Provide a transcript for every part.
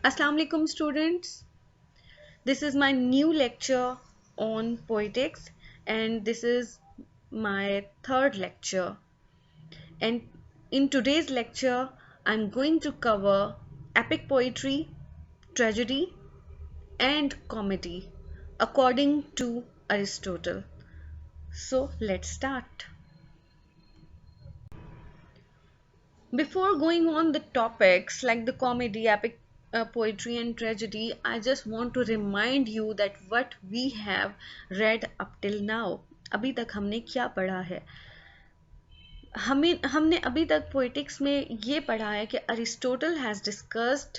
Assalamu alaikum students. This is my new lecture on poetics and this is my third lecture. And in today's lecture, I'm going to cover epic poetry, tragedy, and comedy according to Aristotle. So let's start. Before going on the topics like the comedy, epic poetry, and tragedy, I just want to remind you that what we have read up till now. अभी तक हमने क्या पढ़ा है? हमने अभी तक poetics में ये पढ़ा है कि Aristotle has discussed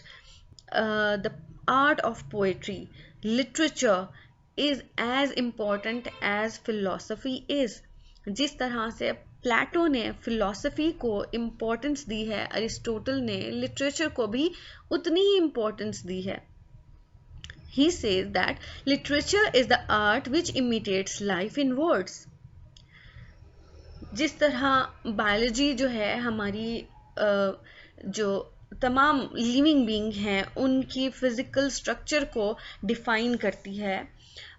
the art of poetry. Literature is as important as philosophy is. जिस तरह से प्लेटो ने फिलॉसफी को इम्पोर्टेंस दी है, अरिस्टोटल ने लिटरेचर को भी उतनी ही इम्पोर्टेंस दी है. He says that literature is the art which imitates life in words. जिस तरह बायोलॉजी जो है हमारी जो तमाम लिविंग बीइंग हैं उनकी फिजिकल स्ट्रक्चर को डिफाइन करती है,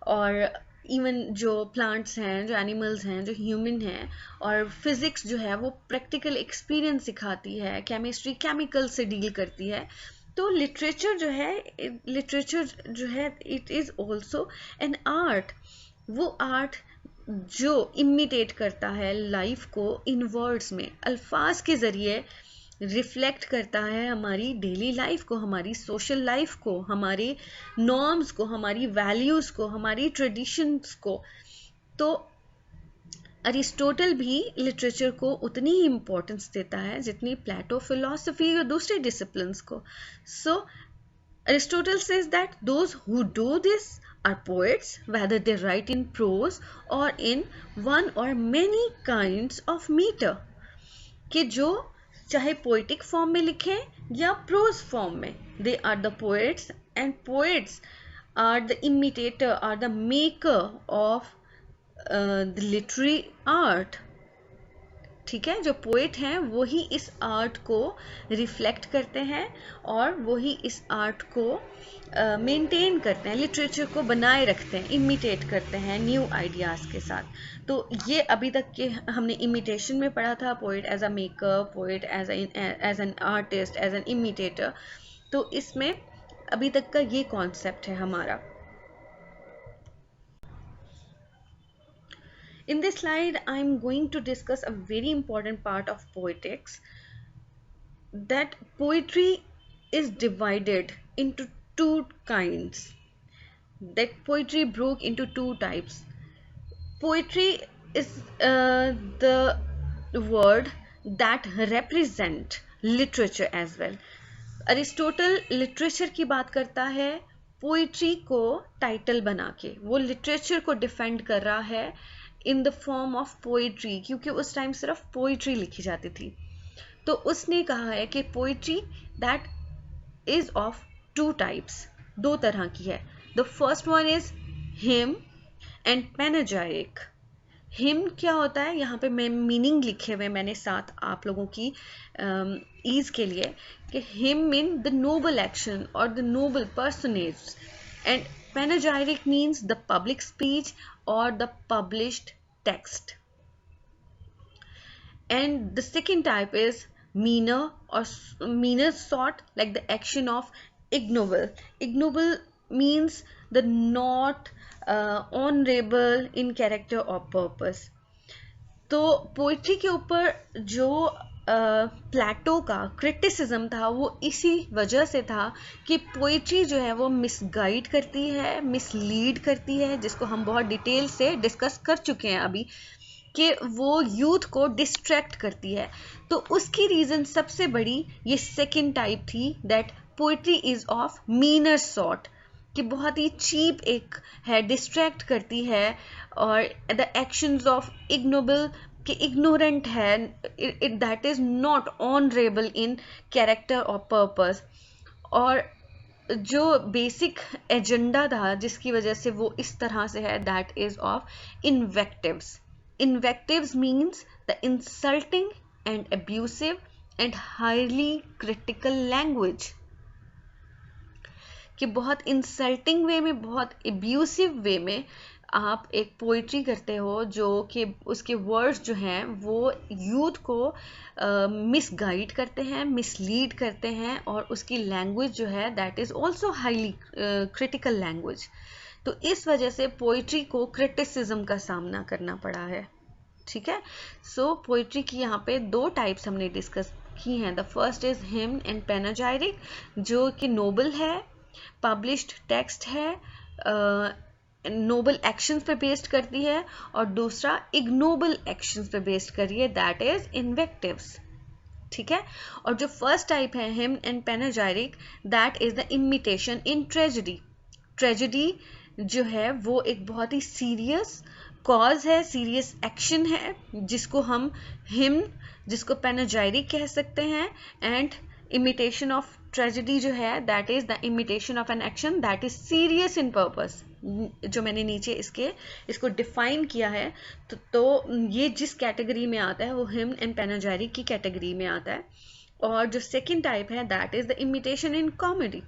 और इवन जो प्लांट्स हैं, जो एनिमल्स हैं, जो ह्यूमन हैं, और फिज़िक्स जो है वो प्रैक्टिकल एक्सपीरियंस सिखाती है, केमिस्ट्री केमिकल से डील करती है. तो लिटरेचर जो है it is also an art. वो आर्ट जो इमिटेट करता है लाइफ को इन वर्ड्स में, अल्फाज के ज़रिए रिफ्लेक्ट करता है हमारी डेली लाइफ को, हमारी सोशल लाइफ को, हमारे नॉर्म्स को, हमारी वैल्यूज़ को, हमारी ट्रेडिशंस को. तो अरिस्टोटल भी लिटरेचर को उतनी ही इम्पोर्टेंस देता है जितनी प्लेटो फिलॉसफी और दूसरे डिसिप्लिन्स को. So Aristotle says that those who do this are poets, whether they write in prose or in one or many kinds of meter. कि जो चाहे पोइटिक फॉर्म में लिखें या प्रोज फॉर्म में, they are the poets and poets are the imitator, are the maker of the literary art. ठीक है, जो पोएट हैं वही इस आर्ट को रिफ्लेक्ट करते हैं और वही इस आर्ट को मेंटेन करते हैं, लिटरेचर को बनाए रखते हैं, इमिटेट करते हैं न्यू आइडियाज़ के साथ. तो ये अभी तक के हमने इमिटेशन में पढ़ा था, poet as a maker, poet as an artist, as an imitator. तो इसमें अभी तक का ये कॉन्सेप्ट है हमारा. In this slide, I am going to discuss a very important part of poetics, that poetry is divided into two kinds. That poetry broke into two types. Poetry is the word that represent literature as well. Aristotle literature की बात करता है poetry को title बना के. वो literature को defend कर रहा है in the form of poetry, क्योंकि उस टाइम सिर्फ पोइट्री लिखी जाती थी. तो उसने कहा है कि poetry that is of two types, दो तरह की है. The first one is hymn and panegyric. Hymn क्या होता है, यहाँ पे मैं मीनिंग लिखे हुए मैंने साथ आप लोगों की ईज के लिए, कि hymn mean the noble action और the noble personage, and panegyric means the public speech or the published text. And the second type is meaner or meaner sort, like the action of ignoble. Ignoble means the not honorable in character or purpose. तो poetry के ऊपर जो प्लेटो का criticism था वो इसी वजह से था कि पोइट्री जो है वो मिसगाइड करती है, मिसलीड करती है, जिसको हम बहुत डिटेल से डिस्कस कर चुके हैं अभी, कि वो यूथ को डिस्ट्रैक्ट करती है. तो उसकी रीज़न सबसे बड़ी ये सेकंड टाइप थी, that poetry is of meaner sort, कि बहुत ही चीप एक है, डिस्ट्रैक्ट करती है, और द एक्शंस ऑफ इग्नोबल, कि इग्नोरेंट है, that is not honourable in character और पर्पस. और जो बेसिक एजेंडा था जिसकी वजह से वो इस तरह से है, that is of invectives. Invectives means the insulting and abusive and highly critical language. कि बहुत इंसल्टिंग वे में, बहुत एब्यूसिव वे में आप एक पोइट्री करते हो जो कि उसके वर्ड्स जो हैं वो यूथ को मिसगाइड करते हैं, मिसलीड करते हैं, और उसकी लैंग्वेज जो है that is also highly critical language. तो इस वजह से पोइट्री को क्रिटिसिज्म का सामना करना पड़ा है। ठीक है, सो पोइट्री की यहाँ पे दो टाइप्स हमने डिस्कस की हैं। द फर्स्ट इज हिम्न एंड पैनाजाइरिक, जो कि नोबल है, पब्लिश्ड टेक्स्ट है, नोबल एक्शंस पे बेस्ड करती है, और दूसरा इग्नोबल एक्शंस पे बेस्ड कर रही है, दैट इज इन्वेक्टिव्स। ठीक है, और जो फर्स्ट टाइप है hymn and panegyric, that is the imitation in tragedy. Tragedy जो है वो एक बहुत ही सीरियस कॉज है, सीरियस एक्शन है, जिसको हम हिम्न, जिसको पैनाजाइरिक कह सकते हैं, एंड इमिटेशन ऑफ ट्रेजेडी जो है that is the imitation of an action that is serious in purpose. जो मैंने नीचे इसको डिफाइन किया है, तो ये जिस कैटेगरी में आता है वो हिम्न एंड पैनाजाइरिक की कैटेगरी में आता है। और जो सेकेंड टाइप है that is the imitation in comedy.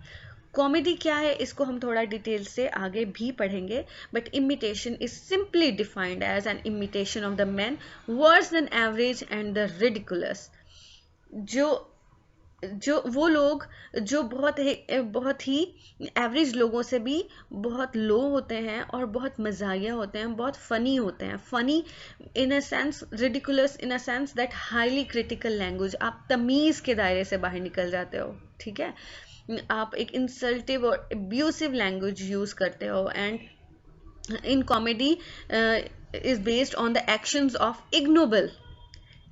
Comedy क्या है इसको हम थोड़ा डिटेल से आगे भी पढ़ेंगे, but imitation is simply defined as an imitation of the man worse than average and the ridiculous. जो वो लोग जो बहुत ही एवरेज लोगों से भी बहुत लो होते हैं और बहुत मज़ाहिया होते हैं, बहुत फ़नी होते हैं। Funny in a sense, ridiculous in a sense that highly critical language, आप तमीज़ के दायरे से बाहर निकल जाते हो। ठीक है, आप एक इंसल्टिव और एब्यूसिव लैंग्वेज यूज़ करते हो, and in comedy is based on the actions of ignoble.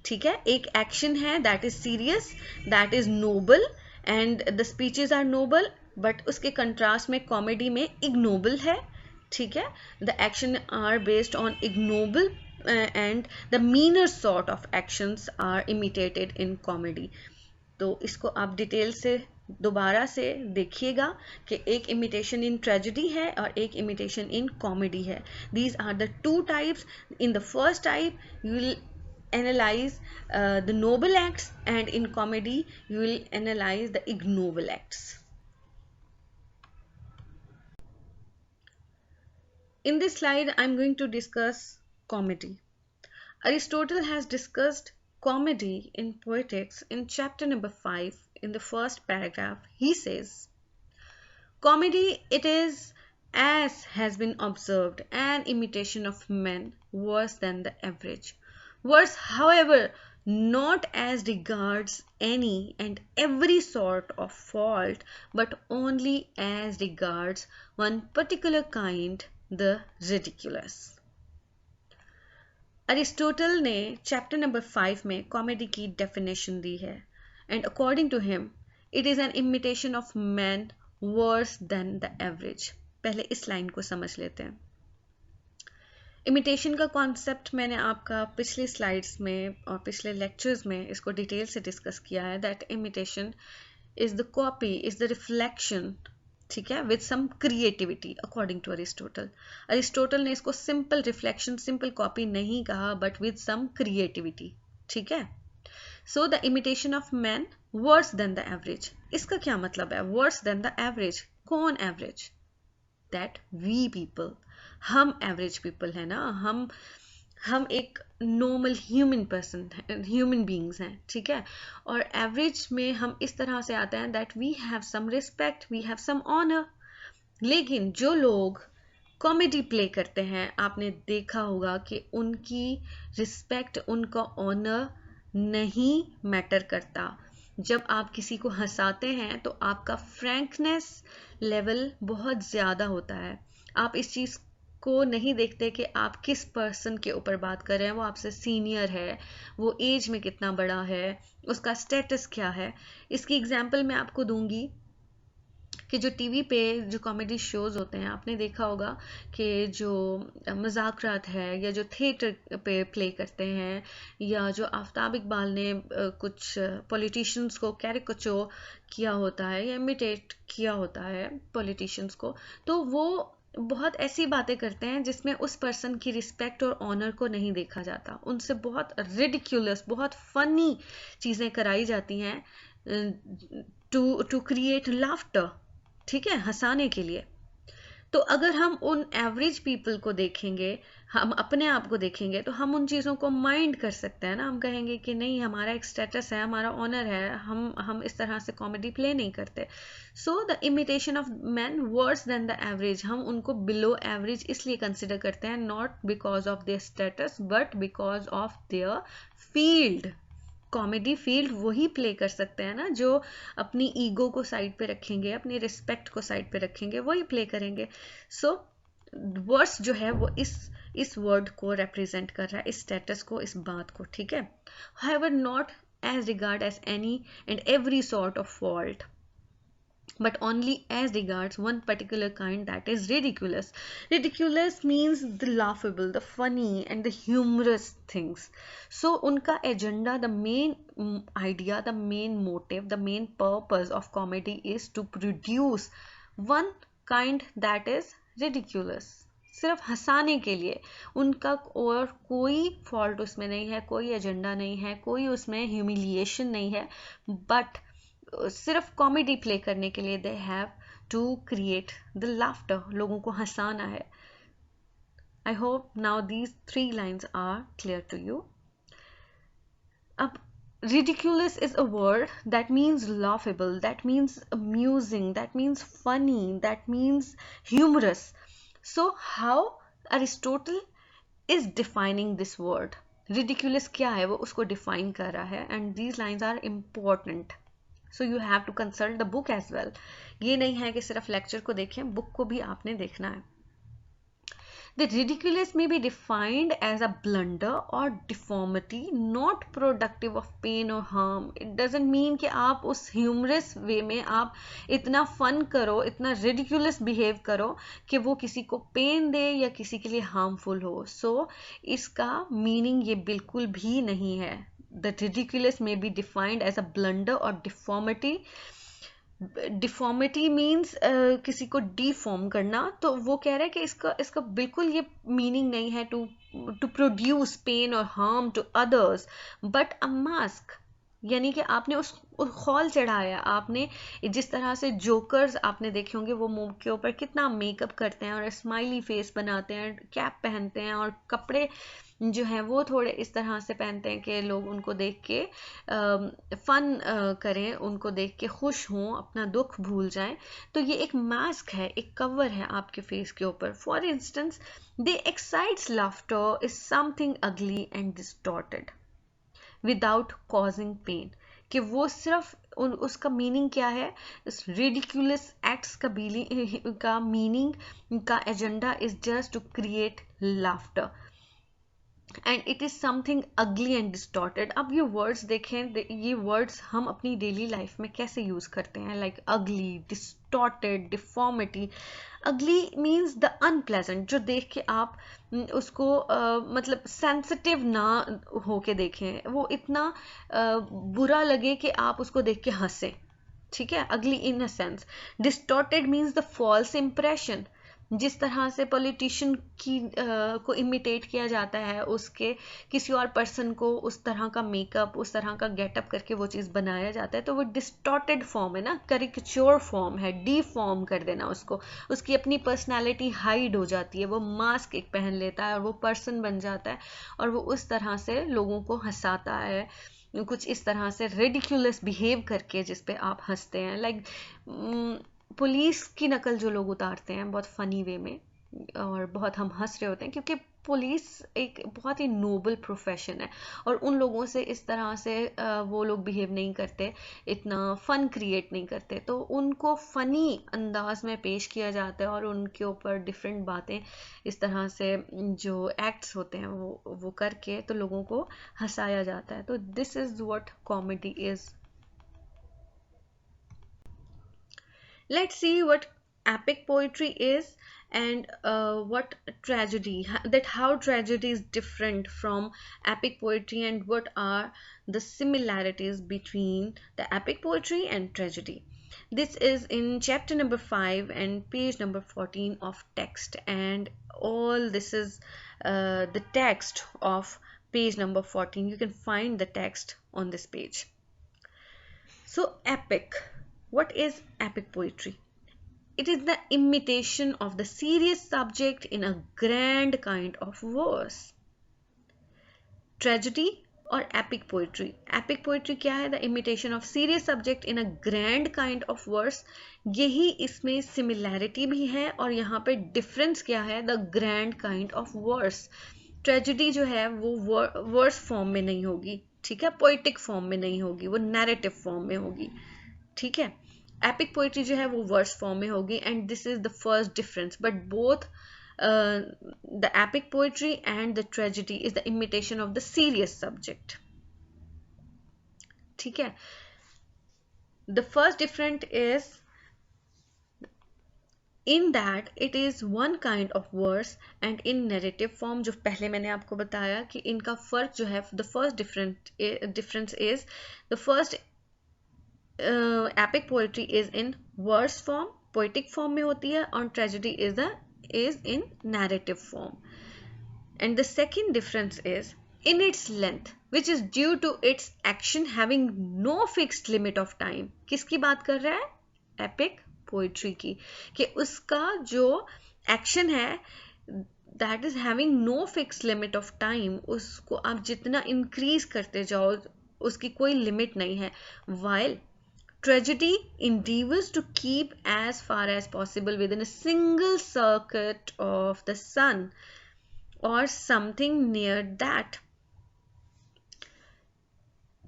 ठीक है, एक एक्शन है that is serious, that is noble, and the speeches are noble, but उसके कंट्रास्ट में कॉमेडी में इग्नोबल है। ठीक है, the action are based on ignoble and the meaner sort of actions are imitated in comedy. तो इसको आप detail से दोबारा से देखिएगा कि एक इमिटेशन इन ट्रेजेडी है और एक इमिटेशन इन कॉमेडी है। These are the two types. In the first type you will analyze the noble acts, and in comedy you will analyze the ignoble acts. In this slide I'm going to discuss comedy. Aristotle has discussed comedy in Poetics in chapter number 5. In the first paragraph he says, comedy it is, as has been observed, an imitation of men worse than the average. Worse, however, not as regards any and every sort of fault, but only as regards one particular kind, the ridiculous. Aristotle ने chapter number 5 में comedy की definition दी है, and according to him it is an imitation of man worse than the average. पहले इस line को समझ लेते हैं। इमिटेशन का कॉन्सेप्ट मैंने आपका पिछली स्लाइड्स में और पिछले लेक्चर्स में इसको डिटेल से डिस्कस किया है, that imitation is the copy, is the reflection, ठीक है, with some creativity according to Aristotle. Aristotle ने इसको सिंपल रिफ्लेक्शन, सिंपल कॉपी नहीं कहा, बट विद सम क्रिएटिविटी। ठीक है, so the imitation of man worse than the average. इसका क्या मतलब है वर्स देन द एवरेज? कौन एवरेज? दैट वी पीपल, हम एवरेज पीपल है ना, हम एक नॉर्मल ह्यूमन बींग्स हैं। ठीक है, और एवरेज में हम इस तरह से आते हैं that we have some respect, we have some honour. लेकिन जो लोग कॉमेडी प्ले करते हैं, आपने देखा होगा कि उनकी रिस्पेक्ट, उनका ऑनर नहीं मैटर करता। जब आप किसी को हंसाते हैं तो आपका फ्रैंकनेस लेवल बहुत ज़्यादा होता है। आप इस चीज़ को नहीं देखते कि आप किस पर्सन के ऊपर बात कर रहे हैं, वो आपसे सीनियर है, वो एज में कितना बड़ा है, उसका स्टेटस क्या है। इसकी एग्जांपल मैं आपको दूंगी कि जो टीवी पे जो कॉमेडी शोज़ होते हैं, आपने देखा होगा कि जो मज़ाकरात है या जो थिएटर पे प्ले करते हैं, या जो आफ्ताब इकबाल ने कुछ पॉलिटिशियंस को कैरिकेचर किया होता है या इमिटेट किया होता है पॉलिटिशियंस को, तो वो बहुत ऐसी बातें करते हैं जिसमें उस पर्सन की रिस्पेक्ट और ऑनर को नहीं देखा जाता। उनसे बहुत रिडिक्यूलस, बहुत फनी चीज़ें कराई जाती हैं टू क्रिएट लाफ्टर। ठीक है, हंसाने के लिए। तो अगर हम उन एवरेज पीपल को देखेंगे, हम अपने आप को देखेंगे, तो हम उन चीज़ों को माइंड कर सकते हैं ना। हम कहेंगे कि नहीं, हमारा एक स्टेटस है, हमारा ऑनर है, हम इस तरह से कॉमेडी प्ले नहीं करते। So the imitation of man worse than the average, हम उनको बिलो एवरेज इसलिए कंसिडर करते हैं, not because of their status but because of their field. Comedy field वही प्ले कर सकते हैं ना जो अपनी ईगो को साइड पे रखेंगे, अपनी रिस्पेक्ट को साइड पे रखेंगे, वही प्ले करेंगे। सो वर्ड्स जो है वो इस वर्ड को रिप्रेजेंट कर रहा है, इस स्टेटस को, इस बात को, ठीक है। However not as regard as any and every sort of fault, but only as regards one particular kind, that is ridiculous. Ridiculous means the laughable, the funny and the humorous things. So unka agenda, the main idea, the main motive, the main purpose of comedy is to produce one kind that is ridiculous, सिर्फ हंसाने के लिए। उनका और कोई fault उसमें नहीं है, कोई एजेंडा नहीं है, कोई उसमें ह्यूमिलिएशन नहीं है, बट सिर्फ कॉमेडी प्ले करने के लिए they have to create the laughter, लोगों को हंसाना है। I hope now these 3 lines are clear to you. अब ridiculous is a word that means laughable, that means amusing, that means funny, that means humorous. So how Aristotle is defining this word, ridiculous क्या है वो उसको define कर रहा है, and these lines are important. So you have to consult the book as well. ये नहीं है कि सिर्फ लेक्चर को देखें, बुक को भी आपने देखना है। The ridiculous may be defined as a blunder or deformity not productive of pain or harm. It doesn't mean कि आप उस humorous way में आप इतना fun करो, इतना ridiculous behave करो कि वो किसी को pain दे या किसी के लिए harmful हो। So इसका meaning ये बिल्कुल भी नहीं है। The ridiculous may be defined as a blunder or deformity. Deformity means किसी को डिफॉर्म करना, तो वो कह रहा है कि इसका बिल्कुल ये मीनिंग नहीं है टू प्रोड्यूस पेन और harm to others, but a mask, यानी कि आपने उस खौल चढ़ाया। आपने जिस तरह से जोकर्स आपने देखे होंगे, वो मुंह के ऊपर कितना मेकअप करते हैं और स्माइली फेस बनाते हैं, कैप पहनते हैं और कपड़े जो हैं वो थोड़े इस तरह से पहनते हैं कि लोग उनको देख के फन करें, उनको देख के खुश हों, अपना दुख भूल जाएं। तो ये एक मास्क है, एक कवर है आपके फेस के ऊपर। For instance, they excites laughter is something ugly and distorted without causing pain, कि वो सिर्फ उसका मीनिंग क्या है, इस रिडिक्यूलस एक्ट्स का मीनिंग का agenda is just to create laughter and it is something ugly and distorted. अब ये वर्ड्स देखें, ये वर्ड्स हम अपनी डेली लाइफ में कैसे यूज़ करते हैं, लाइक अगली, डिस्टॉर्टेड, डिफॉर्मिटी। अगली मीन्स द अनप्लेजेंट, जो देख के आप उसको मतलब सेंसिटिव ना होके देखें, वो इतना बुरा लगे कि आप उसको देख के हंसें, ठीक है, ugly in a sense. Distorted means the false impression, जिस तरह से पॉलिटिशियन को इमिटेट किया जाता है, उसके किसी और पर्सन को उस तरह का मेकअप, उस तरह का गेटअप करके वो चीज़ बनाया जाता है, तो वो डिस्टॉर्टेड फॉर्म है ना, करिकेचर फॉर्म है, डीफॉर्म कर देना उसको, उसकी अपनी पर्सनालिटी हाइड हो जाती है, वो मास्क एक पहन लेता है और वो पर्सन बन जाता है और वो उस तरह से लोगों को हंसाता है, कुछ इस तरह से रिडिक्यूलस बिहेव करके जिस पे आप हंसते हैं। लाइक पुलिस की नकल जो लोग उतारते हैं बहुत फ़नी वे में और बहुत हम हंस रहे होते हैं, क्योंकि पुलिस एक बहुत ही नोबल प्रोफेशन है और उन लोगों से इस तरह से वो लोग बिहेव नहीं करते, इतना फ़न क्रिएट नहीं करते, तो उनको फ़नी अंदाज में पेश किया जाता है और उनके ऊपर डिफरेंट बातें इस तरह से जो एक्ट्स होते हैं वो करके तो लोगों को हंसाया जाता है। तो this is what comedy is. Let's see what epic poetry is and what tragedy, that how tragedy is different from epic poetry and what are the similarities between the epic poetry and tragedy. This is in chapter number 5 and page number 14 of text, and all this is the text of page number 14. You can find the text on this page. So epic, what is epic poetry? It is the imitation of the serious subject in a grand kind of verse. Tragedy और epic poetry. Epic poetry क्या है? The imitation of serious subject in a grand kind of verse. यही इसमें similarity भी है और यहाँ पे difference क्या है? The grand kind of verse. Tragedy जो है वो verse form में नहीं होगी, ठीक है, poetic form में नहीं होगी, वो narrative form में होगी, ठीक है. Epic poetry जो है वो verse form में होगी and this is the first difference. But both the epic poetry and the tragedy is the imitation of the serious subject. ठीक है. The first difference is in that it is one kind of verse and in narrative form. जो पहले मैंने आपको बताया कि इनका फर्क जो है, the first difference is the first epic poetry is in verse form, poetic form में होती है, और tragedy is in narrative form. And the second difference is in its length, which is due to its action having no fixed limit of time. किसकी बात कर रहा है? Epic poetry की, कि उसका जो action है that is having no fixed limit of time, उसको आप जितना increase करते जाओ उसकी कोई limit नहीं है. While tragedy endeavors to keep as far as possible within a single circuit of the sun or something near that.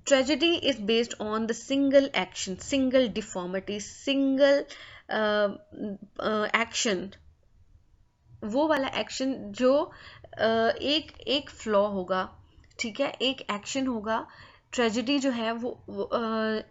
Tragedy is based on the single action, single deformity, single action. वो वाला action जो एक flaw होगा, ठीक है, एक action होगा. Tragedy जो है वो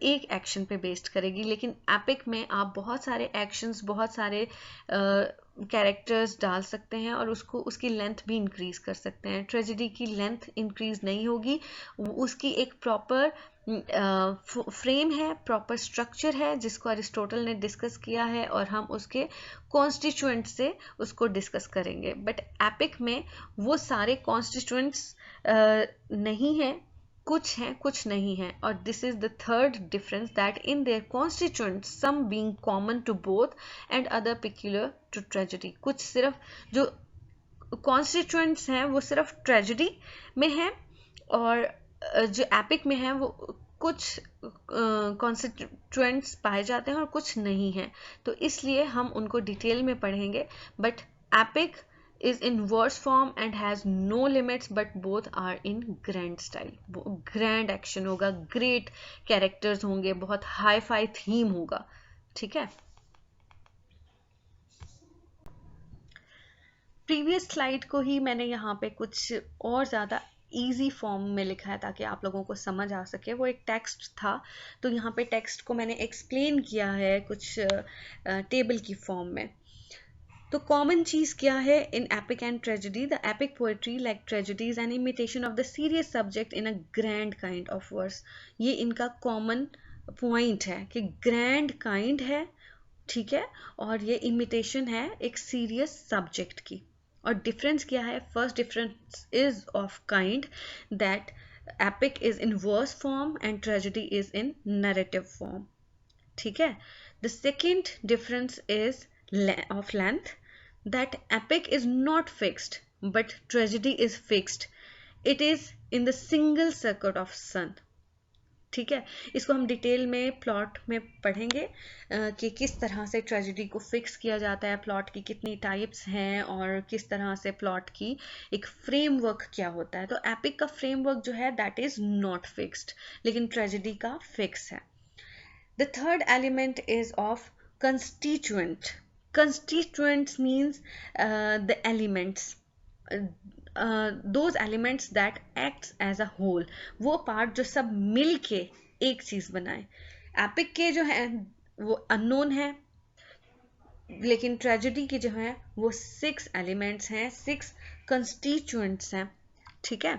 एक एक्शन पे बेस्ड करेगी, लेकिन एपिक में आप बहुत सारे एक्शंस, बहुत सारे कैरेक्टर्स डाल सकते हैं और उसकी लेंथ भी इंक्रीज कर सकते हैं. ट्रेजेडी की लेंथ इंक्रीज नहीं होगी, उसकी एक प्रॉपर फ्रेम है, प्रॉपर स्ट्रक्चर है जिसको अरिस्टोटल ने डिस्कस किया है और हम उसके कॉन्स्टिट्यूएंट से उसको डिस्कस करेंगे. बट एपिक में वो सारे कॉन्स्टिट्यूएंट्स नहीं हैं, कुछ हैं कुछ नहीं हैं. और this is the third difference, that in their constituents some being common to both and other peculiar to tragedy. कुछ सिर्फ जो कॉन्स्टिट्यूएंट्स हैं वो सिर्फ ट्रेजेडी में हैं और जो एपिक में है वो कुछ कॉन्स्टिट्यूएंट्स पाए जाते हैं और कुछ नहीं हैं. तो इसलिए हम उनको डिटेल में पढ़ेंगे. But epic is in verse form and has no limits, but both are in grand style. grand action होगा, great characters होंगे, बहुत hi-fi theme होगा, ठीक है. previous slide को ही मैंने यहाँ पे कुछ और ज़्यादा easy form में लिखा है ताकि आप लोगों को समझ आ सके. वो एक टेक्स्ट था, तो यहाँ पे टेक्स्ट को मैंने एक्सप्लेन किया है कुछ टेबल की फॉर्म में. तो कॉमन चीज क्या है in epic and tragedy? The epic poetry like tragedy is an imitation of the serious subject in a grand kind of verse. ये इनका कॉमन पॉइंट है कि ग्रैंड काइंड है, ठीक है, और ये इमिटेशन है एक सीरियस सब्जेक्ट की. और डिफरेंस क्या है? First difference is of kind, that epic is in verse form and tragedy is in narrative form, ठीक है. The second difference is of length, that epic is not fixed but tragedy is fixed. It is in the single circuit of sun, ठीक है. इसको हम detail में plot में पढ़ेंगे कि किस तरह से ट्रेजेडी को फिक्स किया जाता है, प्लॉट की कितनी टाइप्स हैं और किस तरह से प्लॉट की एक फ्रेमवर्क क्या होता है. तो एपिक का फ्रेमवर्क जो है दैट इज नॉट फिक्स्ड, लेकिन ट्रेजेडी का फिक्स है. The third element is of constituent. Constituents means the elements, those elements that acts as a whole. वो पार्ट जो सब मिल के एक चीज बनाए. एपिक के जो है वो अननोन है, लेकिन ट्रेजेडी के जो है वो 6 एलिमेंट्स हैं, 6 कंस्टिट्यूएंट्स हैं, ठीक है.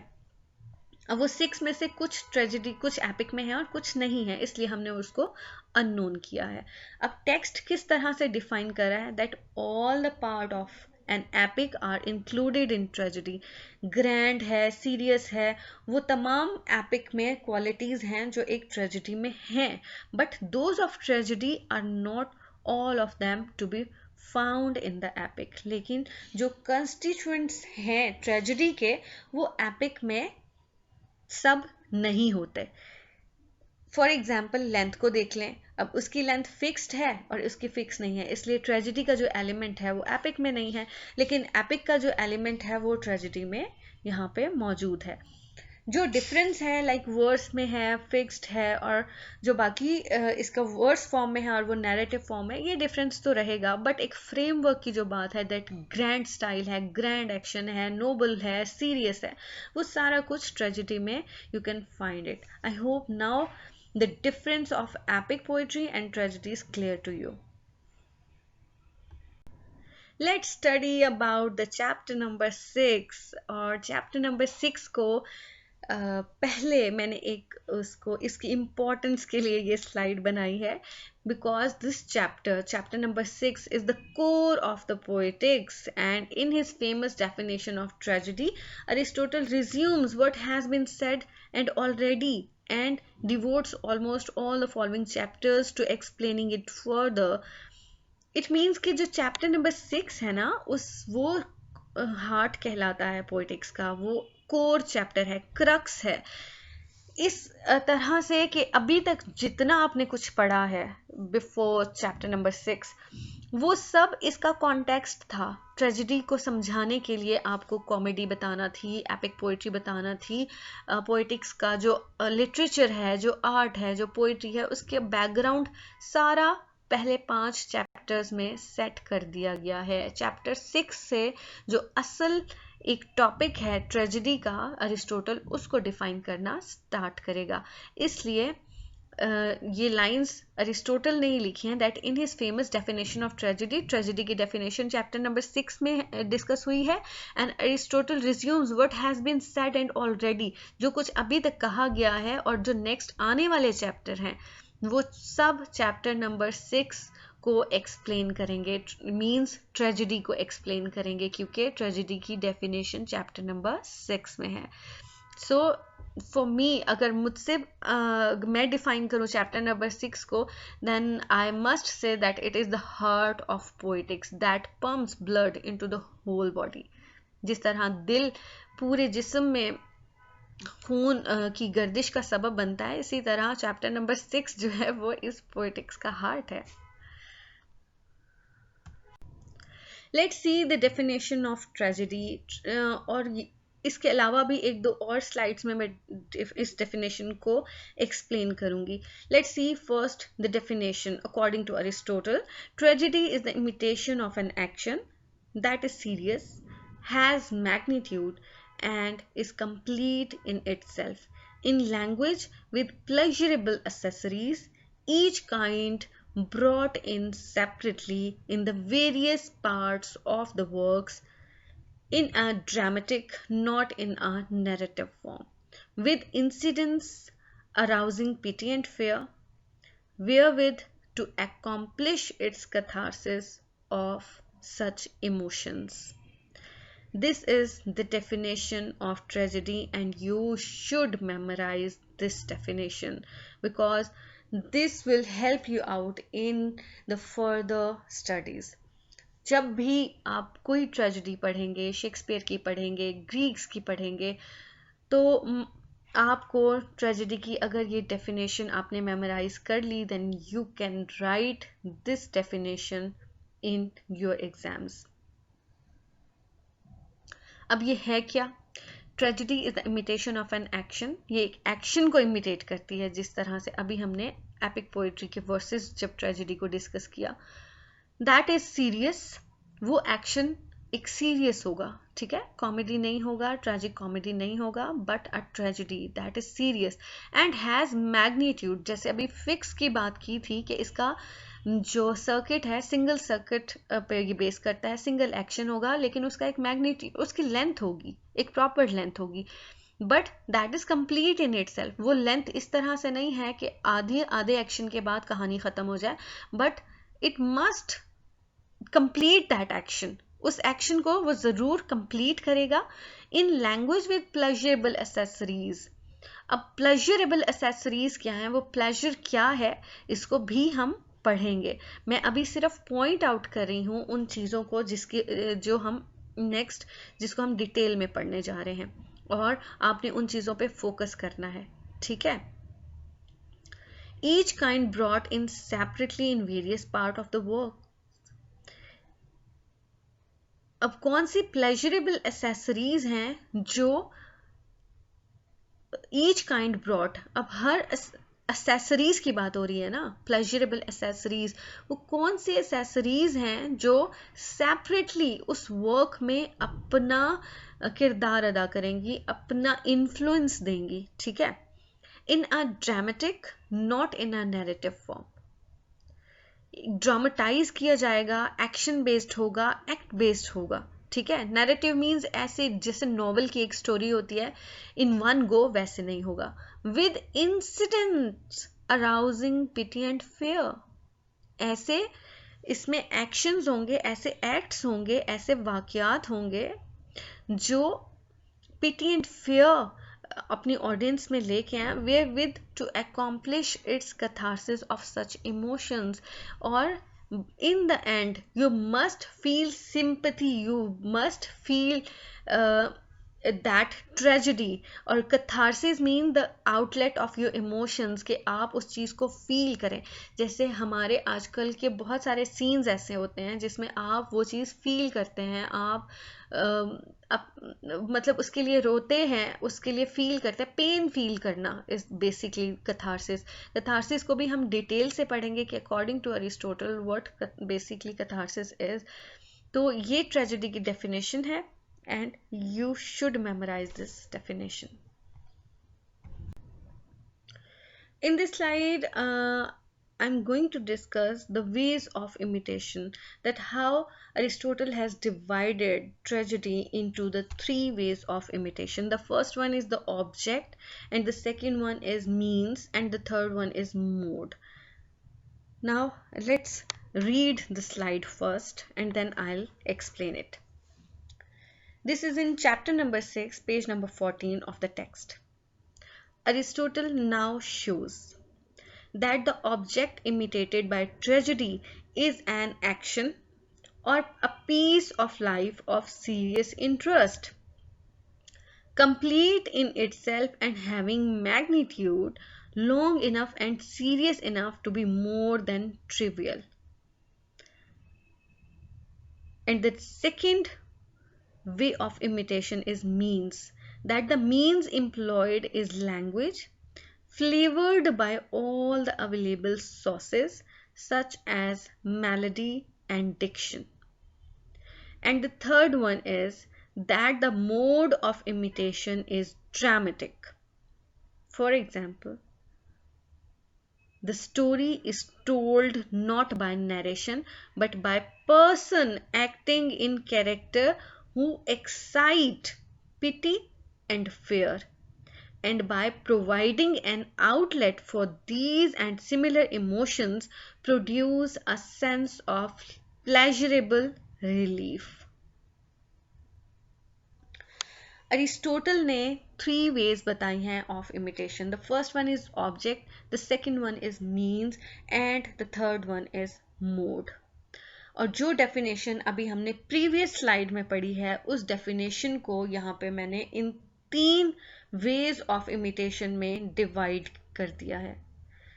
अब वो 6 में से कुछ ट्रेजेडी, कुछ एपिक में है और कुछ नहीं है, इसलिए हमने उसको अननोन किया है. अब टेक्स्ट किस तरह से डिफाइन कर रहा है? That all the part of an epic are included in tragedy. Grand है, सीरियस है, वो तमाम एपिक में क्वालिटीज हैं जो एक ट्रेजेडी में हैं, but those of tragedy are not all of them to be found in the epic. लेकिन जो constituents हैं tragedy के वो epic में सब नहीं होते. फॉर एग्जाम्पल लेंथ को देख लें. अब उसकी लेंथ फिक्स्ड है और उसकी फिक्स नहीं है, इसलिए ट्रेजिडी का जो एलिमेंट है वो एपिक में नहीं है, लेकिन एपिक का जो एलिमेंट है वो ट्रेजिडी में यहाँ पे मौजूद है. जो डिफरेंस है लाइक वर्स में है, फिक्स्ड है, और जो बाकी इसका वर्स फॉर्म में है और वो नैरेटिव फॉर्म है, ये डिफरेंस तो रहेगा. बट एक फ्रेमवर्क की जो बात है, दैट ग्रैंड स्टाइल है, ग्रैंड एक्शन है, नोबल है, सीरियस है, वो सारा कुछ ट्रेजिडी में you can find it. I hope now the difference of epic poetry and tragedy is clear to you. Let's study about the chapter number 6. और chapter number 6 को पहले मैंने इसकी importance के लिए ये slide बनाई है, because this chapter number 6 is the core of the poetics, and in his famous definition of tragedy, Aristotle resumes what has been said and already and devotes almost all the following chapters to explaining it further. It means कि जो chapter number 6 है ना, वो heart कहलाता है poetics का, वो core chapter है, crux है. इस तरह से कि अभी तक जितना आपने कुछ पढ़ा है before chapter number 6, वो सब इसका कॉन्टेक्स्ट था. ट्रेजिडी को समझाने के लिए आपको कॉमेडी बताना थी, एपिक पोइट्री बताना थी, पोइटिक्स का जो लिटरेचर है, जो आर्ट है, जो पोइट्री है, उसके बैकग्राउंड सारा पहले 5 चैप्टर्स में सेट कर दिया गया है. चैप्टर 6 से जो असल एक टॉपिक है ट्रेजिडी का, अरिस्टोटल उसको डिफाइन करना स्टार्ट करेगा. इसलिए ये लाइंस अरिस्टोटल ने ही लिखी हैं, that in his famous definition of tragedy, tragedy की डेफिनेशन चैप्टर नंबर 6 में डिस्कस हुई है. And Aristotle resumes what has been said and already, जो कुछ अभी तक कहा गया है और जो नेक्स्ट आने वाले चैप्टर हैं वो सब चैप्टर नंबर 6 को एक्सप्लेन करेंगे, मीन्स ट्रेजिडी को एक्सप्लेन करेंगे, क्योंकि ट्रेजिडी की डेफिनेशन चैप्टर नंबर 6 में है. सो फॉर मी, अगर मुझसे मैं डिफाइन करूँ चैप्टर नंबर 6 को, then I must say that it is the heart of poetics that pumps blood into the whole body. जिस तरह दिल पूरे जिस्म में खून की गर्दिश का सबब बनता है, इसी तरह चैप्टर नंबर 6 जो है वो इस पोइटिक्स का हार्ट है. Let's see the definition of tragedy. और इसके अलावा भी 1-2 और स्लाइड्स में मैं इस डेफिनेशन को एक्सप्लेन करूंगी. Let's see first the definition according to Aristotle. Tragedy is the imitation of an action that is serious, has magnitude and is complete in itself, in language with pleasurable accessories, each kind brought in separately in the various parts of the works, in a dramatic, not in a narrative form, with incidents arousing pity and fear, wherewith to accomplish its catharsis of such emotions. This is the definition of tragedy, and you should memorize this definition because this will help you out in the further studies. जब भी आप कोई tragedy पढ़ेंगे, Shakespeare की पढ़ेंगे, Greeks की पढ़ेंगे, तो आपको ट्रेजेडी की अगर ये डेफिनेशन आपने मेमोराइज कर ली, then you can write this definition in your exams. अब ये है क्या? Tragedy is the imitation of an action. ये एक एक्शन को इमिटेट करती है, जिस तरह से अभी हमने एपिक पोइट्री के वर्सेस जब ट्रेजिडी को डिस्कस किया. दैट इज सीरियस, वो एक्शन एक सीरियस होगा, ठीक है, कॉमेडी नहीं होगा, ट्रेजिक कॉमेडी नहीं होगा, but a tragedy that is serious and has magnitude. जैसे अभी फिक्स की बात की थी कि इसका जो सर्किट है सिंगल सर्किट पे ये बेस करता है, सिंगल एक्शन होगा, लेकिन उसका एक मैग्नीट्यूड, उसकी लेंथ होगी, एक प्रॉपर लेंथ होगी, but that is complete in itself. वो लेंथ इस तरह से नहीं है कि आधे एक्शन के बाद कहानी खत्म हो जाए, but it must complete that action. उस एक्शन को वो जरूर कंप्लीट करेगा. इन लैंग्वेज विद प्लेजरेबल एसेसरीज. अब प्लेजरेबल एसेसरीज क्या है, वो प्लेजर क्या है, इसको भी हम पढ़ेंगे। मैं अभी सिर्फ पॉइंट आउट कर रही हूँ उन चीज़ों को जो हम नेक्स्ट जिसको हम डिटेल में पढ़ने जा रहे हैं, और आपने उन चीज़ों पे फोकस करना है, ठीक है। Each kind brought in separately in various part of the work. अब कौन सी प्लेजरेबल एसेसरीज हैं जो ईच काइंड ब्रॉट, अब हर एसेसरीज की बात हो रही है ना, प्लेजरेबल एसेसरीज, वो कौन सी एसेसरीज हैं जो सेपरेटली उस वर्क में अपना किरदार अदा करेंगी, अपना इन्फ्लुएंस देंगी, ठीक है। In a dramatic not in a narrative form, dramatise किया जाएगा, एक्शन बेस्ड होगा, एक्ट बेस्ड होगा, ठीक है। नैरेटिव मीन्स ऐसे जैसे नॉवल की एक स्टोरी होती है इन वन गो, वैसे नहीं होगा। With incidents arousing pity and fear, ऐसे इसमें एक्शंस होंगे, ऐसे एक्ट्स होंगे, ऐसे वाकयात होंगे जो पिटी एंड फेयर अपनी ऑडियंस में लेके आए, way with two accomplish it's catharsis of such emotions, और in the end you must feel sympathy, you must feel that tragedy, और catharsis mean the outlet of your emotions, कि आप उस चीज़ को फील करें। जैसे हमारे आजकल के बहुत सारे सीन्स ऐसे होते हैं जिसमें आप वो चीज़ फील करते हैं, आप मतलब उसके लिए रोते हैं, उसके लिए फील करते हैं, पेन फील करना इज बेसिकली कैथारसिस। कैथारसिस को भी हम डिटेल से पढ़ेंगे कि according to Aristotle what basically catharsis is. तो ये ट्रेजेडी की डेफिनेशन है, and you should memorize this definition. In this slide I'm going to discuss the ways of imitation, that how Aristotle has divided tragedy into the three ways of imitation. The first one is the object, and the second one is means, and the third one is mode. Now let's read the slide first and then I'll explain it. This is in chapter number 6, page number 14 of the text. Aristotle now shows that the object imitated by tragedy is an action or a piece of life of serious interest, complete in itself and having magnitude long enough and serious enough to be more than trivial. And the second way of imitation is means, that the means employed is language flavored by all the available sources such as melody and diction. And the third one is that the mode of imitation is dramatic. For example, the story is told not by narration but by person acting in character who excite pity and fear, and by providing an outlet for these and similar emotions produce a sense of pleasurable relief. Aristotle ने three ways बताई हैं of imitation. The first one is object, the second one is means, and the third one is mode. और जो definition अभी हमने previous slide में पढ़ी है उस डेफिनेशन को यहाँ पे मैंने इन तीन वेज ऑफ इमिटेशन में डिवाइड कर दिया है.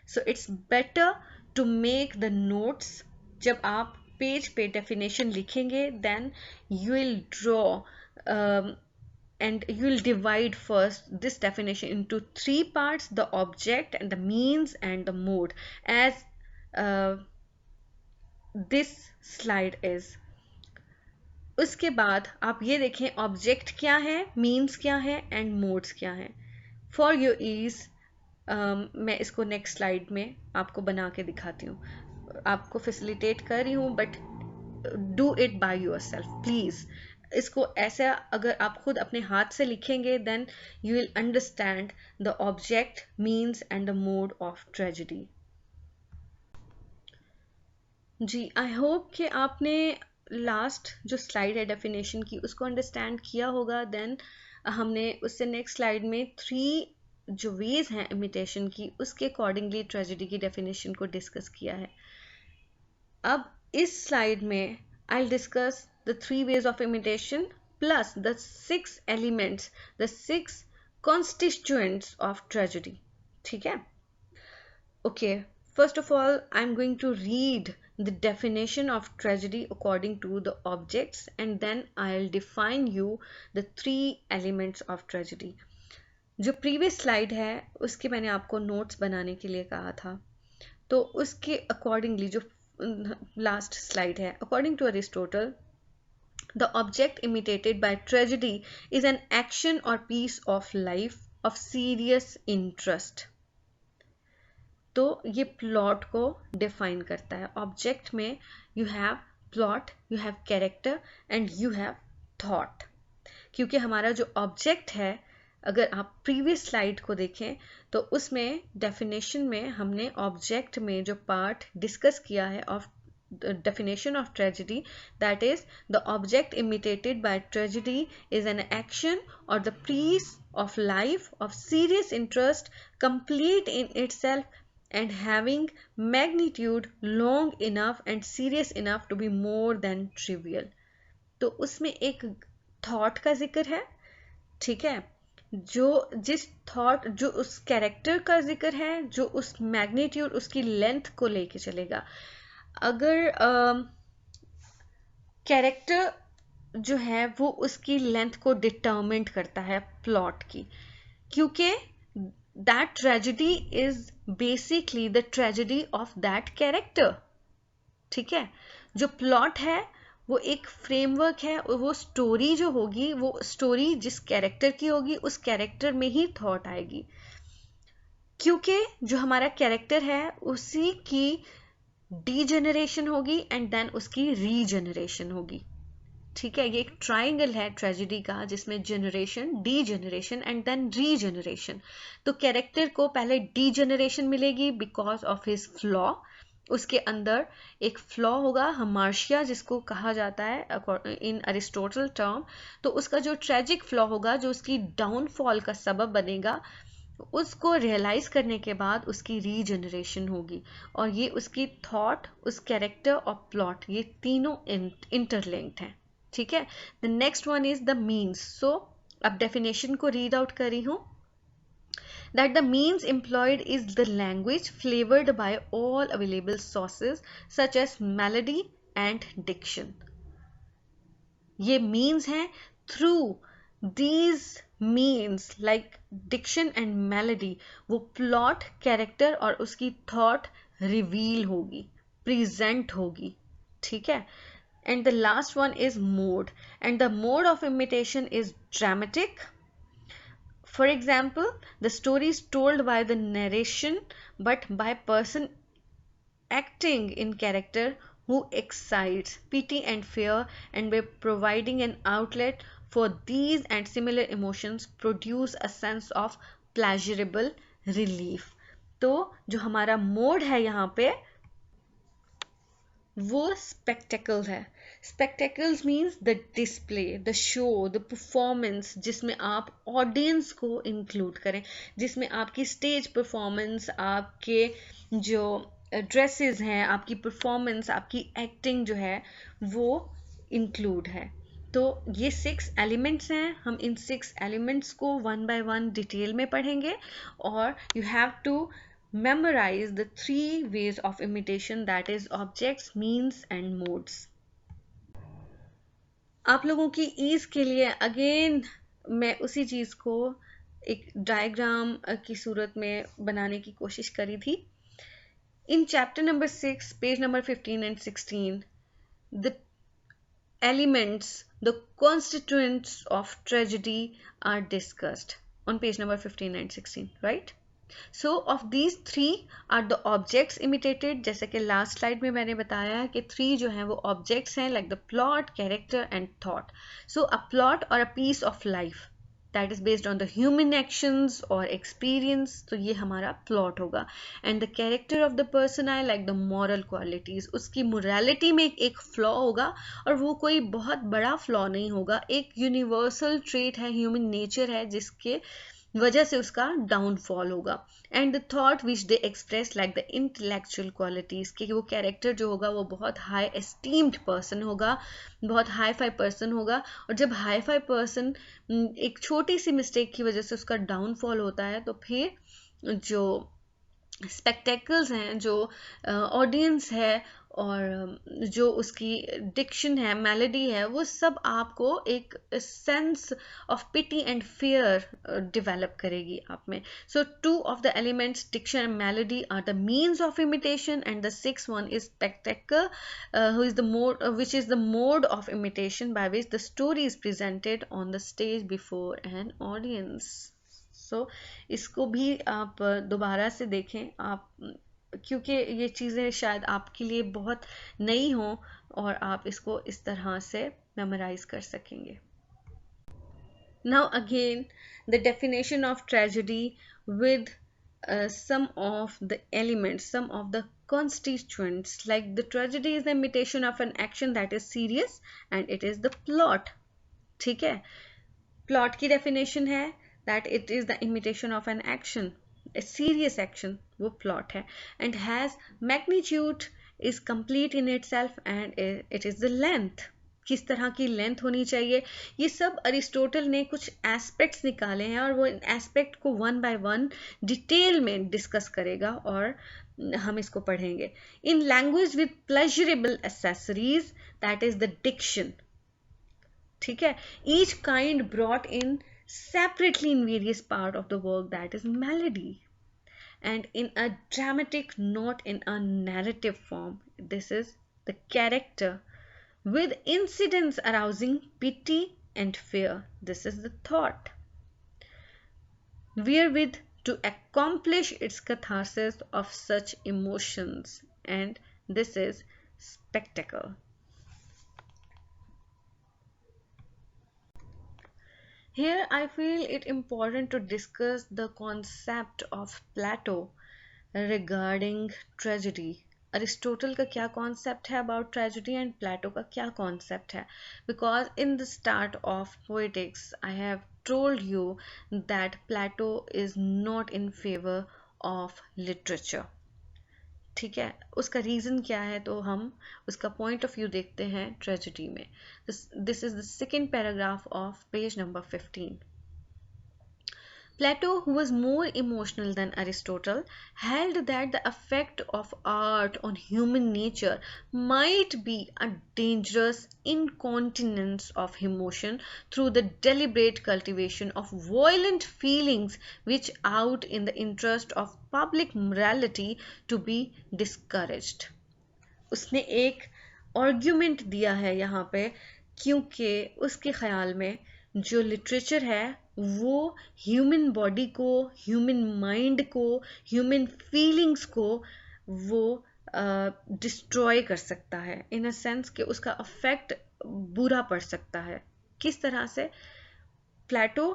So it's better to make the notes. जब आप पेज पे डेफिनेशन लिखेंगे then you will draw and you will divide first this definition into three parts: the object and the means and the mode, as this slide is. उसके बाद आप ये देखें object क्या है, मीन्स क्या है एंड मोड्स क्या है. फॉर योर ईज मैं इसको नेक्स्ट स्लाइड में आपको बना के दिखाती हूँ. आपको फैसिलिटेट कर रही हूँ but do it by yourself please. इसको ऐसा अगर आप खुद अपने हाथ से लिखेंगे then you will understand the object, means and the mode of tragedy. जी, आई होप कि आपने लास्ट जो स्लाइड है डेफिनेशन की उसको अंडरस्टैंड किया होगा. देन हमने उससे नेक्स्ट स्लाइड में थ्री जो वेज हैं इमिटेशन की उसके अकॉर्डिंगली ट्रेजेडी की डेफिनेशन को डिस्कस किया है. अब इस स्लाइड में I'll discuss the three ways of imitation plus the 6 elements, the 6 constituents of tragedy. ठीक है? Okay, first of all, I'm going to read the definition of tragedy according to the objects, and then I'll define you the 3 elements of tragedy. जो previous slide है उसके मैंने आपको notes बनाने के लिए कहा था, तो उसके अकॉर्डिंगली जो लास्ट स्लाइड है, according to Aristotle, the object imitated by tragedy is an action or piece of life of serious interest. तो ये प्लॉट को डिफाइन करता है. ऑब्जेक्ट में you have plot, you have character and you have thought. क्योंकि हमारा जो object है, अगर आप प्रीवियस स्लाइड को देखें तो उसमें डेफिनेशन में हमने ऑब्जेक्ट में जो पार्ट डिस्कस किया है of definition of tragedy, that is the object imitated by tragedy is an action or the piece of life of serious interest, complete in itself and having magnitude long enough and serious enough to be more than trivial. तो उसमें एक thought का जिक्र है, ठीक है, जो जिस थॉट, जो उस कैरेक्टर का जिक्र है, जो उस मैग्नीट्यूड, उसकी लेंथ को लेके चलेगा. अगर कैरेक्टर जो है वो उसकी लेंथ को डिटरमिनेट करता है प्लॉट की, क्योंकि that tragedy is basically the tragedy of that character. ठीक है, जो प्लॉट है वो एक फ्रेमवर्क है, वो स्टोरी जो होगी, वो स्टोरी जिस कैरेक्टर की होगी उस कैरेक्टर में ही थॉट आएगी, क्योंकि जो हमारा कैरेक्टर है उसी की डीजेनरेशन होगी एंड देन उसकी रीजेनरेशन होगी. ठीक है, ये एक ट्राइंगल है ट्रेजेडी का जिसमें generation, degeneration and then regeneration. तो कैरेक्टर को पहले डीजेनरेशन मिलेगी बिकॉज ऑफ हिज फ्लॉ. उसके अंदर एक फ्लॉ होगा, हमार्शिया जिसको कहा जाता है इन अरिस्टोटल टर्म. तो उसका जो ट्रेजिक फ्लॉ होगा, जो उसकी डाउनफॉल का सबब बनेगा, उसको रियलाइज करने के बाद उसकी रीजनरेशन होगी. और ये उसकी थॉट, उस कैरेक्टर और प्लॉट, ये तीनों इंटरलिंक्ड हैं. ठीक है. The next one is the means. So अब डेफिनेशन को रीड आउट करी हूं. That the means employed is the language flavored by all available sources such as melody and diction. ये means हैं. Through these means like diction and melody, वो plot, character और उसकी thought reveal होगी, present होगी. ठीक है. And the last one is mode, and the mode of imitation is dramatic. For example, the story is told by the narration but by person acting in character who excites pity and fear, and by providing an outlet for these and similar emotions produce a sense of pleasurable relief. तो जो हमारा mode है यहाँ पे वो spectacle है. Spectacles means the display, the show, the performance, जिसमें आप ऑडियंस को इंक्लूड करें, जिसमें आपकी स्टेज परफॉर्मेंस, आपके जो ड्रेसेस हैं, आपकी परफॉर्मेंस, आपकी एक्टिंग जो है वो इंक्लूड है. तो ये 6 एलिमेंट्स हैं. हम इन 6 एलिमेंट्स को वन बाय वन डिटेल में पढ़ेंगे और you have to memorize the 3 ways of imitation, that is objects, means and modes. आप लोगों की ईज के लिए अगेन मैं उसी चीज को एक डायग्राम की सूरत में बनाने की कोशिश करी थी. In chapter number 6 page number 15 and 16, the elements, the constituents of tragedy are discussed on page number 15 and 16, right? So of these 3 are the objects imitated. जैसे कि लास्ट स्लाइड में मैंने बताया कि 3 जो हैं वो ऑब्जेक्ट्स हैं, like the plot, character and thought. So a plot or a piece of life that is based on the human actions or experience, तो ये हमारा plot होगा. And the character of the person I like the moral qualities, उसकी morality में एक flaw होगा और वो कोई बहुत बड़ा flaw नहीं होगा, एक universal trait है, human nature है जिसके वजह से उसका डाउनफॉल होगा। And the thought which they express like the intellectual qualities, कि वो कैरेक्टर जो होगा वो बहुत हाई एस्टीम्ड पर्सन होगा, बहुत हाई फाई पर्सन होगा। और जब हाई फाई पर्सन एक छोटी सी मिस्टेक की वजह से उसका डाउनफॉल होता है, तो फिर जो स्पेक्टेकल्स हैं, जो ऑडियंस है, और जो उसकी डिक्शन है, मेलोडी है, वो सब आपको एक sense of pity and fear develop करेगी आप में। So two of the elements, diction and melody, are the means of imitation, and the six one is spectacle, who is the mode which is the mode of imitation by which the story is presented on the stage before an audience. सो इसको भी आप दोबारा से देखें आप, क्योंकि ये चीज़ें शायद आपके लिए बहुत नई हों और आप इसको इस तरह से मेमोराइज कर सकेंगे। Now again the definition of tragedy with some of the elements, some of the constituents, like the tragedy is the imitation of an action that is serious and it is the plot. ठीक है, plot की definition है that it is the imitation of an action, a serious action, वो plot है, and has magnitude, is complete in itself, and it is the length, किस तरह की length होनी चाहिए। ये सब अरिस्टोटल ने कुछ एस्पेक्ट्स निकाले हैं और वो इन एस्पेक्ट को वन बाय वन डिटेल में डिस्कस करेगा और हम इसको पढ़ेंगे। In language with pleasurable accessories, that is the diction, ठीक है, each kind brought in separately in various part of the work, that is melody, and in a dramatic, not in a narrative form, this is the character, with incidents arousing pity and fear, this is the thought, wherewith to accomplish its catharsis of such emotions, and this is spectacle. Here I feel it important to discuss the concept of Plato regarding tragedy. Aristotle का क्या concept है about tragedy and Plato का क्या concept है? Because in the start of Poetics I have told you that Plato is not in favor of literature. ठीक है, उसका reason क्या है, तो हम उसका पॉइंट ऑफ व्यू देखते हैं ट्रेजेडी में। This is the second paragraph of page number 15. Plato, who was more emotional than Aristotle, held that the effect of art on human nature might be a dangerous incontinence of emotion through the deliberate cultivation of violent feelings which out in the interest of public morality to be discouraged. उसने एक argument दिया है यहाँ पे, क्योंकि उसके ख्याल में जो लिटरेचर है वो ह्यूमन बॉडी को, ह्यूमन माइंड को, ह्यूमन फीलिंग्स को वो डिस्ट्रॉय कर सकता है, इन अ सेंस कि उसका अफेक्ट बुरा पड़ सकता है। किस तरह से? Plato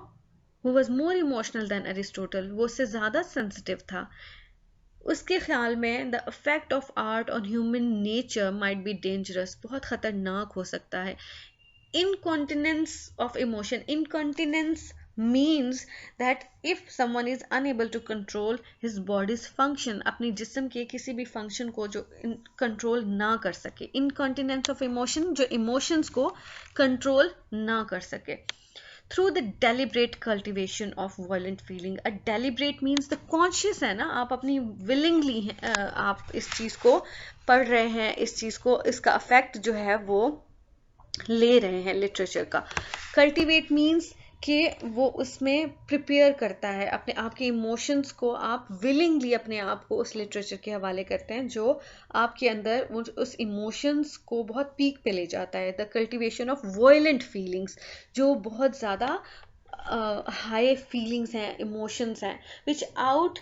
who was more emotional than Aristotle, वो उससे ज़्यादा सेंसिटिव था, उसके ख्याल में the effect of art on human nature might be dangerous, बहुत ख़तरनाक हो सकता है। Incontinence of emotion, incontinence means that if someone is unable to control his body's function, अपनी जिस्म के किसी भी फंक्शन को जो कंट्रोल ना कर सके, incontinence of emotion, जो इमोशंस को कंट्रोल ना कर सके, through the deliberate cultivation of violent feeling. A deliberate means the conscious है ना, आप अपनी willingly आप इस चीज़ को पढ़ रहे हैं, इस चीज़ को, इसका अफेक्ट जो है वो ले रहे हैं लिटरेचर का। कल्टिवेट मीन्स कि वो उसमें प्रिपेयर करता है अपने आप के इमोशंस को, आप विलिंगली अपने आप को उस लिटरेचर के हवाले करते हैं जो आपके अंदर उस इमोशंस को बहुत पीक पे ले जाता है। The cultivation of violent feelings, जो बहुत ज़्यादा हाई फीलिंग्स हैं, इमोशंस हैं, विच out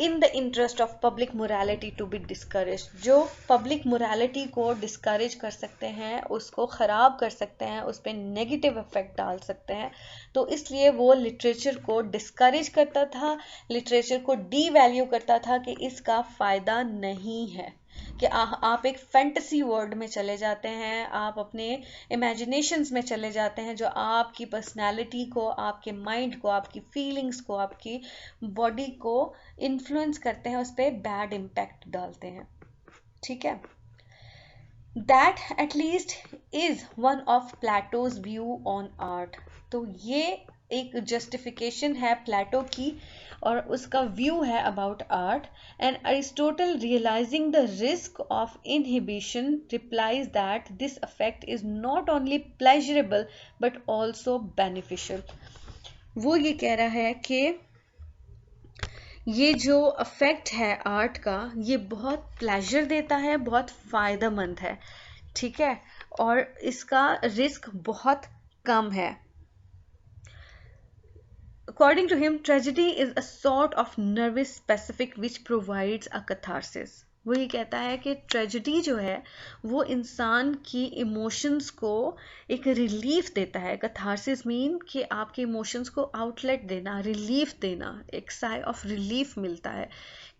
in the interest of public morality to be discouraged, जो public morality को discourage कर सकते हैं, उसको ख़राब कर सकते हैं, उस पर negative effect डाल सकते हैं, तो इसलिए वो literature को discourage करता था, literature को devalue करता था कि इसका फ़ायदा नहीं है, कि आप एक फैंटेसी वर्ल्ड में चले जाते हैं, आप अपने इमेजिनेशंस में चले जाते हैं, जो आपकी पर्सनालिटी को, आपके माइंड को, आपकी फीलिंग्स को, आपकी बॉडी को इन्फ्लुएंस करते हैं, उस पर बैड इम्पैक्ट डालते हैं। ठीक है, that at least is one of Plato's view on art. तो ये एक जस्टिफिकेशन है प्लेटो की और उसका व्यू है about art. And Aristotle realising the risk of inhibition replies that this affect is not only pleasurable but also beneficial. वो ये कह रहा है कि ये जो अफेक्ट है आर्ट का, ये बहुत प्लेजर देता है, बहुत फायदेमंद है। ठीक है, और इसका रिस्क बहुत कम है। According to him, tragedy is a sort of nervous specific which provides a catharsis. वो ये कहता है कि ट्रेजिडी जो है वो इंसान की इमोशंस को एक रिलीफ देता है। कथारसिस मीन कि आपके इमोशंस को आउटलेट देना, रिलीफ देना, एक साई ऑफ रिलीफ मिलता है।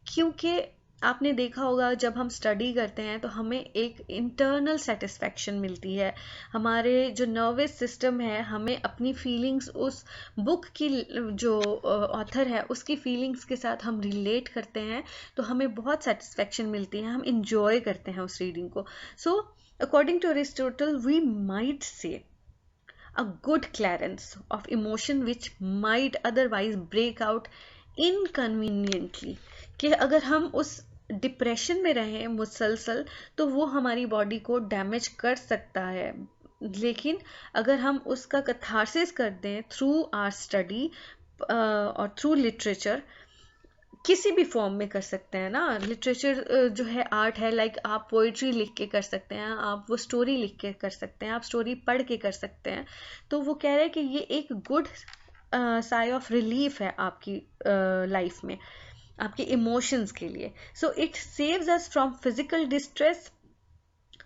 क्योंकि आपने देखा होगा जब हम स्टडी करते हैं तो हमें एक इंटरनल सेटिस्फैक्शन मिलती है। हमारे जो नर्वस सिस्टम है, हमें अपनी फीलिंग्स उस बुक की जो ऑथर है उसकी फीलिंग्स के साथ हम रिलेट करते हैं, तो हमें बहुत सेटिस्फैक्शन मिलती है, हम इंजॉय करते हैं उस रीडिंग को। So according to Aristotle we might say a good clearance of emotion which might otherwise break out inconveniently। कि अगर हम उस डिप्रेशन में रहें मुसलसल तो वो हमारी बॉडी को डैमेज कर सकता है, लेकिन अगर हम उसका कैथारसिस कर दें थ्रू आवर स्टडी और थ्रू लिटरेचर, किसी भी फॉर्म में कर सकते हैं ना। लिटरेचर जो है आर्ट है, लाइक आप पोइट्री लिख के कर सकते हैं, आप वो स्टोरी लिख के कर सकते हैं, आप स्टोरी पढ़ के कर सकते हैं। तो वो कह रहे हैं कि ये एक गुड साई ऑफ रिलीफ है आपकी लाइफ में, आपके इमोशंस के लिए। So it saves us from physical distress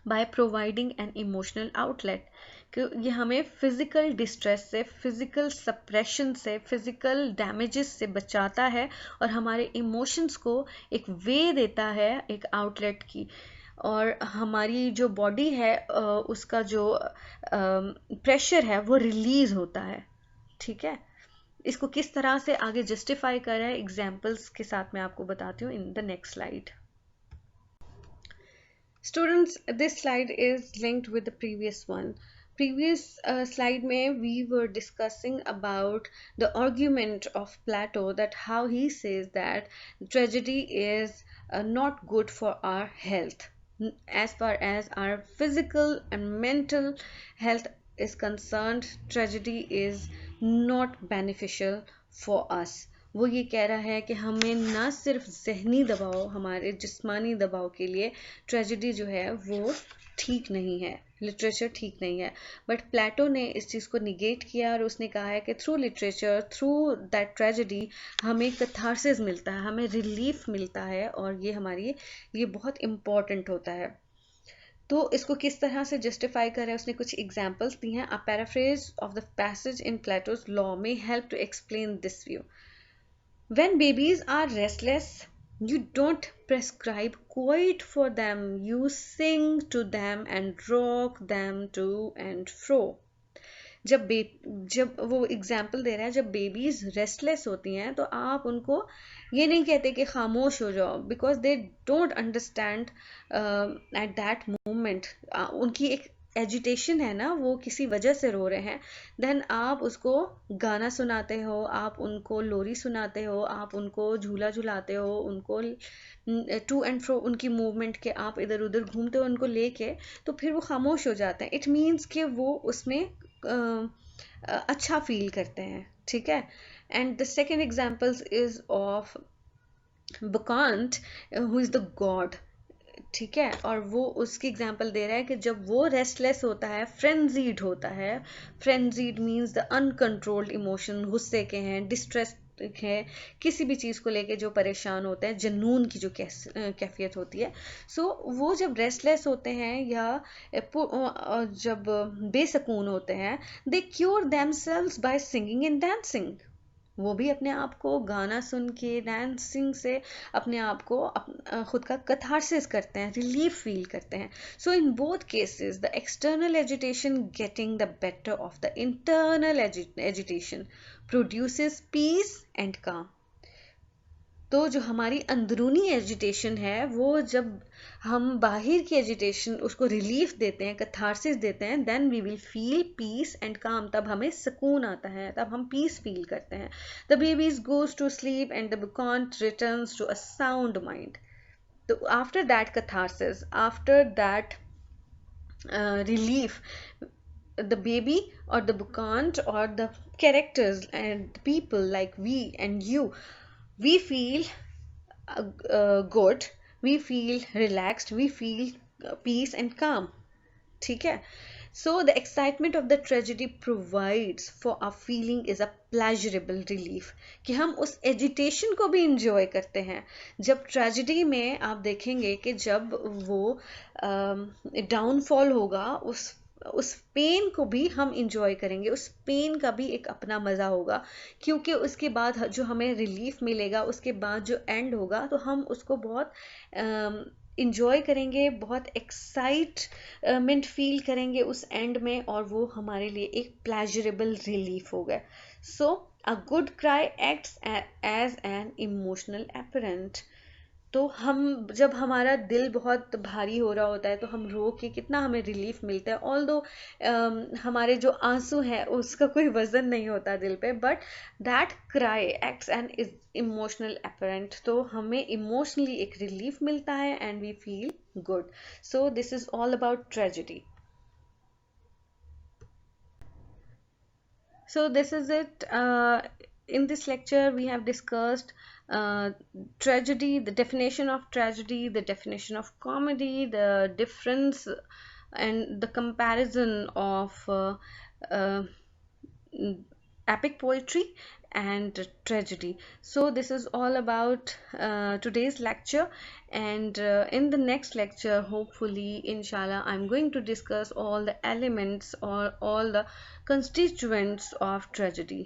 by providing an emotional outlet. कि ये हमें फिजिकल डिस्ट्रेस से, फिजिकल सप्रेशन से, फिजिकल डैमेजेस से बचाता है और हमारे इमोशंस को एक वे देता है, एक आउटलेट की। और हमारी जो बॉडी है उसका जो प्रेशर है वो रिलीज होता है। ठीक है, इसको किस तरह से आगे जस्टिफाई कर रहा है एग्जाम्पल्स के साथ मैं आपको बताती हूँ in the next slide. Students, this slide is linked with the previous one. Previous slide में we were discussing about the argument of Plato, that how he says that tragedy is not good for our health. As far as our physical and mental health is concerned, tragedy is not beneficial for us. वो ये कह रहा है कि हमें ना सिर्फ जहनी दबाव, हमारे जिस्मानी दबाव के लिए ट्रेजिडी जो है वो ठीक नहीं है, लिटरेचर ठीक नहीं है। बट प्लेटो ने इस चीज़ को निगेट किया और उसने कहा है कि through literature, through that tragedy हमें कैथारसिस मिलता है, हमें रिलीफ मिलता है, और ये बहुत इम्पॉर्टेंट होता है। तो इसको किस तरह से जस्टिफाई कर रहा है, उसने कुछ एग्जाम्पल्स दी हैं। A paraphrase of the passage in Plato's law में help to explain this view. When babies are restless, you don't prescribe quiet for them. You sing to them and rock them to and fro. जब वो example दे रहा है, जब babies restless होती हैं तो आप उनको ये नहीं कहते कि खामोश हो जाओ, because they don't understand at that moment. उनकी एक एजिटेशन है ना, वो किसी वजह से रो रहे हैं। देन आप उसको गाना सुनाते हो, आप उनको लोरी सुनाते हो, आप उनको झूला झुलाते हो, उनको टू एंड फ्रो उनकी मूवमेंट के आप इधर उधर घूमते हो उनको लेके, तो फिर वो खामोश हो जाते हैं। इट मीन्स कि वो उसमें अच्छा फील करते हैं। ठीक है, and the second examples is of Bacchant who is the god. ठीक है, और वो उसकी एग्जाम्पल दे रहा है कि जब वो रेस्टलेस होता है, फ्रेंजीड होता है। Frenzied means the uncontrolled emotion, गुस्से के हैं, डिस्ट्रेस है, किसी भी चीज़ को लेके जो परेशान होते हैं, जुनून की जो कैफियत होती है। सो वो जब रेस्टलेस होते हैं या जब बेसकून होते हैं, they cure themselves by singing and dancing. वो भी अपने आप को गाना सुन के, डांसिंग से अपने आप को खुद का कथारसिस करते हैं, रिलीफ फील करते हैं. So in both cases the external agitation getting the better of the internal agitation produces peace and calm. तो जो हमारी अंदरूनी एजिटेशन है, वो जब हम बाहर की एजिटेशन उसको रिलीफ देते हैं, कथारसिस देते हैं, then we will feel peace and calm. तब हमें सुकून आता है, तब हम पीस फील करते हैं. The babies goes to sleep and the Bacchant returns to a sound mind. तो after that catharsis, after that relief, the baby or the bukant or the characters and the people like we and you, we feel good, we feel relaxed, we feel peace and calm. ठीक है. So the excitement of the tragedy provides for our feeling is a pleasurable relief, कि हम उस agitation को भी enjoy करते हैं. जब ट्रेजिडी में आप देखेंगे कि जब वो डाउनफॉल होगा, उस पेन को भी हम इंजॉय करेंगे, उस पेन का भी एक अपना मज़ा होगा, क्योंकि उसके बाद जो हमें रिलीफ मिलेगा, उसके बाद जो एंड होगा, तो हम उसको बहुत इंजॉय करेंगे, बहुत एक्साइटमेंट फील करेंगे उस एंड में, और वो हमारे लिए एक प्लेजरेबल रिलीफ होगा. So a good cry acts as an emotional aperient. तो हम जब हमारा दिल बहुत भारी हो रहा होता है, तो हम रो के कितना हमें रिलीफ मिलता है. ऑल्दो हमारे जो आंसू हैं उसका कोई वजन नहीं होता दिल पे, but that cry acts an is emotional apparent. तो हमें इमोशनली एक रिलीफ मिलता है and we feel good. So this is all about tragedy. So this is it. In this lecture we have discussed tragedy, the definition of tragedy, the definition of comedy, the difference and the comparison of epic poetry and tragedy. So this is all about today's lecture, and in the next lecture, hopefully, inshallah, I'm going to discuss all the elements or all the constituents of tragedy.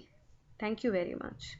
Thank you very much.